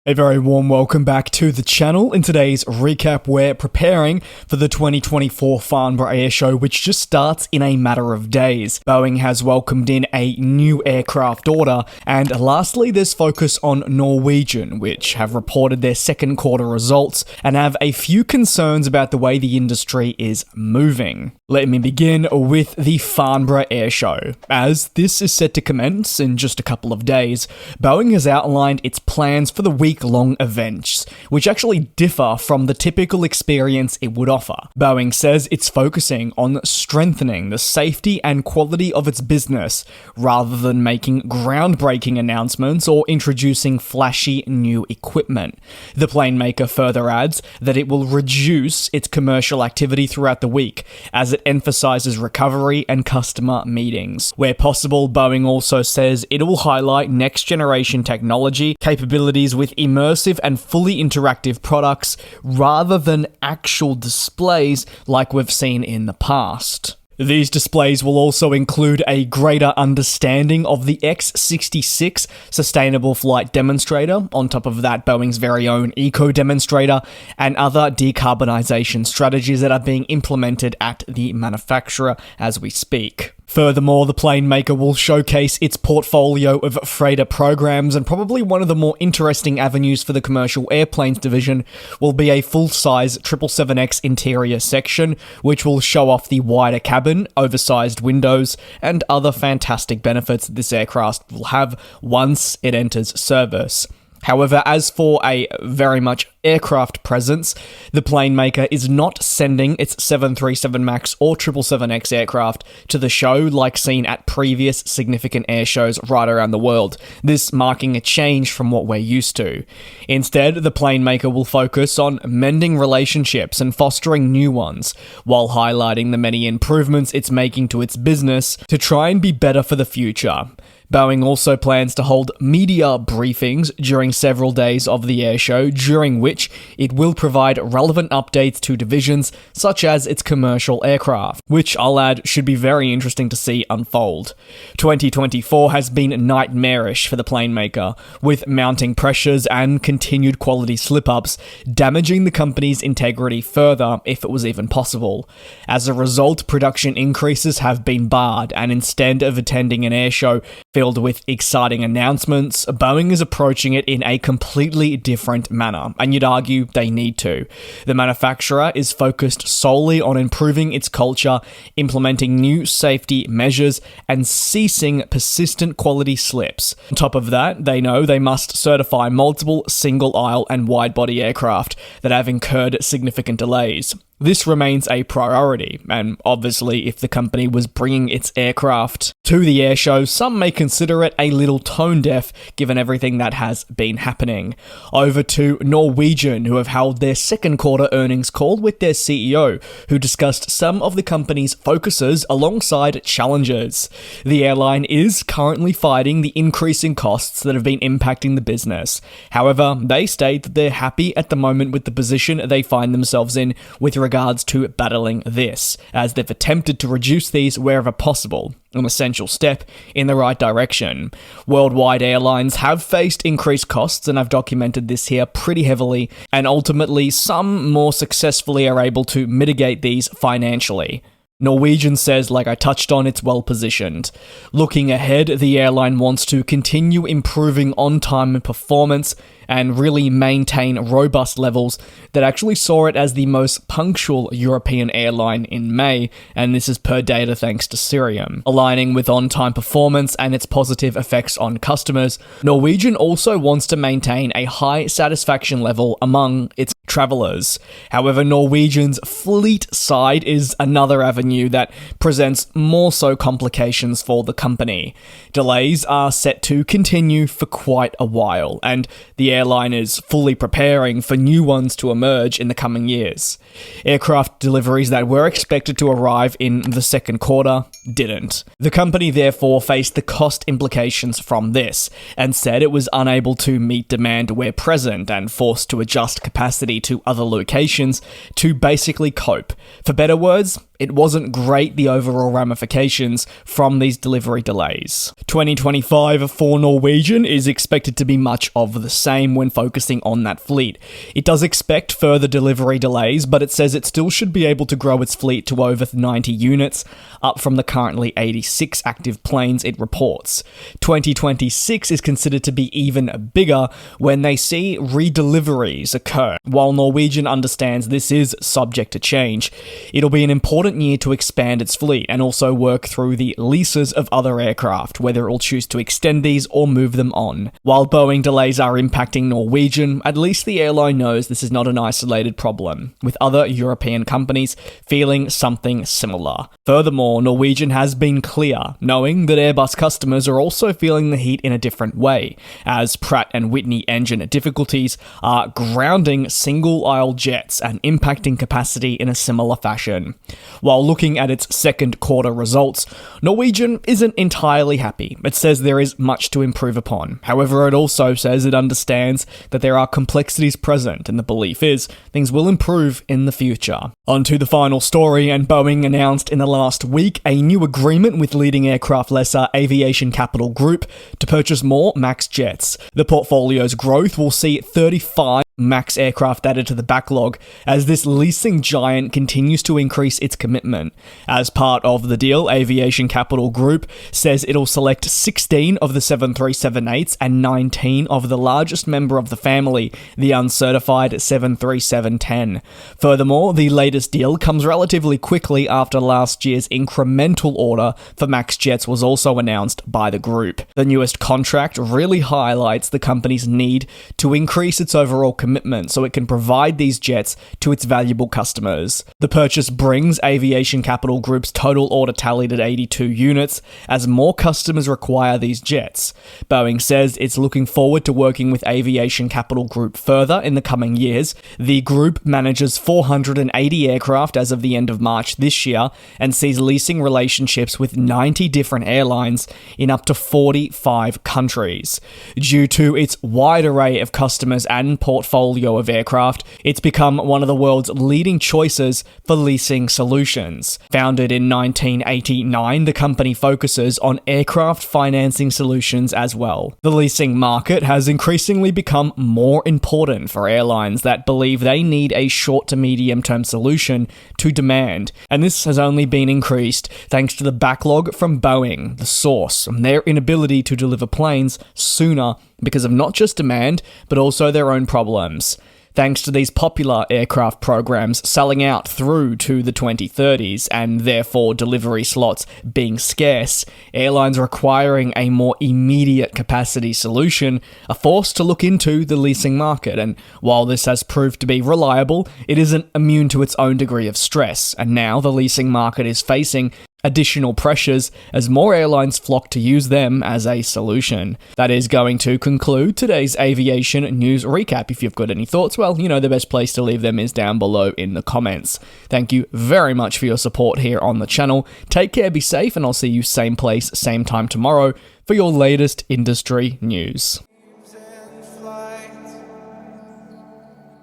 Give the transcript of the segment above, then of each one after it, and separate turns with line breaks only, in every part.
A very warm welcome back to the channel. In today's recap, we're preparing for the 2024 Farnborough Airshow, which just starts in a matter of days. Boeing has welcomed in a new aircraft order, and lastly, there's focus on Norwegian, which have reported their second quarter results and have a few concerns about the way the industry is moving. Let me begin with the Farnborough Airshow. As this is set to commence in just a couple of days, Boeing has outlined its plans for the week-long events, which actually differ from the typical experience it would offer. Boeing says it's focusing on strengthening the safety and quality of its business, rather than making groundbreaking announcements or introducing flashy new equipment. The plane maker further adds that it will reduce its commercial activity throughout the week, as it emphasizes recovery and customer meetings. Where possible, Boeing also says it will highlight next-generation technology, capabilities with immersive and fully interactive products, rather than actual displays like we've seen in the past. These displays will also include a greater understanding of the X66 Sustainable Flight Demonstrator, on top of that Boeing's very own Eco Demonstrator, and other decarbonisation strategies that are being implemented at the manufacturer as we speak. Furthermore, the plane maker will showcase its portfolio of freighter programs, and probably one of the more interesting avenues for the commercial airplanes division will be a full-size 777X interior section, which will show off the wider cabin, oversized windows, and other fantastic benefits that this aircraft will have once it enters service. However, as for a very much aircraft presence, the plane maker is not sending its 737 MAX or 777X aircraft to the show like seen at previous significant air shows right around the world, this marking a change from what we're used to. Instead, the plane maker will focus on mending relationships and fostering new ones, while highlighting the many improvements it's making to its business to try and be better for the future. Boeing also plans to hold media briefings during several days of the airshow, during which it will provide relevant updates to divisions such as its commercial aircraft, which I'll add should be very interesting to see unfold. 2024 has been nightmarish for the plane maker, with mounting pressures and continued quality slip-ups damaging the company's integrity further if it was even possible. As a result, production increases have been barred, and instead of attending an airshow filled with exciting announcements, Boeing is approaching it in a completely different manner, and you'd argue they need to. The manufacturer is focused solely on improving its culture, implementing new safety measures, and ceasing persistent quality slips. On top of that, they know they must certify multiple single-aisle and wide-body aircraft that have incurred significant delays. This remains a priority, and obviously if the company was bringing its aircraft to the airshow, some may consider it a little tone-deaf given everything that has been happening. Over to Norwegian, who have held their second quarter earnings call with their CEO, who discussed some of the company's focuses alongside challenges. The airline is currently fighting the increasing costs that have been impacting the business. However, they state that they're happy at the moment with the position they find themselves in with regards to battling this, as they've attempted to reduce these wherever possible, an essential step in the right direction. Worldwide airlines have faced increased costs, and I've documented this here pretty heavily, and ultimately some more successfully are able to mitigate these financially. Norwegian says, like I touched on, it's well positioned. Looking ahead, the airline wants to continue improving on-time performance and really maintain robust levels that actually saw it as the most punctual European airline in May, and this is per data thanks to Cirium. Aligning with on-time performance and its positive effects on customers, Norwegian also wants to maintain a high satisfaction level among its travelers. However, Norwegian's fleet side is another avenue that presents more so complications for the company. Delays are set to continue for quite a while, and the airline is fully preparing for new ones to emerge in the coming years. Aircraft deliveries that were expected to arrive in the second quarter didn't. The company therefore faced the cost implications from this, and said it was unable to meet demand where present and forced to adjust capacity to other locations to basically cope. For better words, it wasn't great, the overall ramifications from these delivery delays. 2025 for Norwegian is expected to be much of the same when focusing on that fleet. It does expect further delivery delays, but it says it still should be able to grow its fleet to over 90 units, up from the currently 86 active planes it reports. 2026 is considered to be even bigger when they see redeliveries occur. While Norwegian understands this is subject to change, it'll be an important year to expand its fleet and also work through the leases of other aircraft, whether it will choose to extend these or move them on. While Boeing delays are impacting Norwegian, at least the airline knows this is not an isolated problem, with other European companies feeling something similar. Furthermore, Norwegian has been clear, knowing that Airbus customers are also feeling the heat in a different way, as Pratt & Whitney engine difficulties are grounding single-aisle jets and impacting capacity in a similar fashion. While looking at its second quarter results, Norwegian isn't entirely happy. It says there is much to improve upon. However, it also says it understands that there are complexities present, and the belief is things will improve in the future. On to the final story, and Boeing announced in the last week a new agreement with leading aircraft lessor Aviation Capital Group to purchase more MAX jets. The portfolio's growth will see 35 MAX aircraft added to the backlog as this leasing giant continues to increase its commitment. As part of the deal, Aviation Capital Group says it'll select 16 of the 737-8s and 19 of the largest member of the family, the uncertified 737-10. Furthermore, the latest deal comes relatively quickly after last year's incremental order for MAX jets was also announced by the group. The newest contract really highlights the company's need to increase its overall commitment so it can provide these jets to its valuable customers. The purchase brings Aviation Capital Group's total order tallied at 82 units as more customers require these jets. Boeing says it's looking forward to working with Aviation Capital Group further in the coming years. The group manages 480 aircraft as of the end of March this year and sees leasing relationships with 90 different airlines in up to 45 countries. Due to its wide array of customers and portfolio of aircraft, it's become one of the world's leading choices for leasing solutions. Founded in 1989, the company focuses on aircraft financing solutions as well. The leasing market has increasingly become more important for airlines that believe they need a short to medium term solution to demand, and this has only been increased thanks to the backlog from Boeing, the source, and their inability to deliver planes sooner because of not just demand, but also their own problems. Thanks to these popular aircraft programs selling out through to the 2030s and therefore delivery slots being scarce, airlines requiring a more immediate capacity solution are forced to look into the leasing market, and while this has proved to be reliable, it isn't immune to its own degree of stress, and now the leasing market is facing additional pressures as more airlines flock to use them as a solution. That is going to conclude today's aviation news recap. If you've got any thoughts, well, you know the best place to leave them is down below in the comments. Thank you very much for your support here on the channel. Take care, be safe, and I'll see you same place, same time tomorrow for your latest industry news.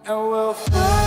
And we'll fly.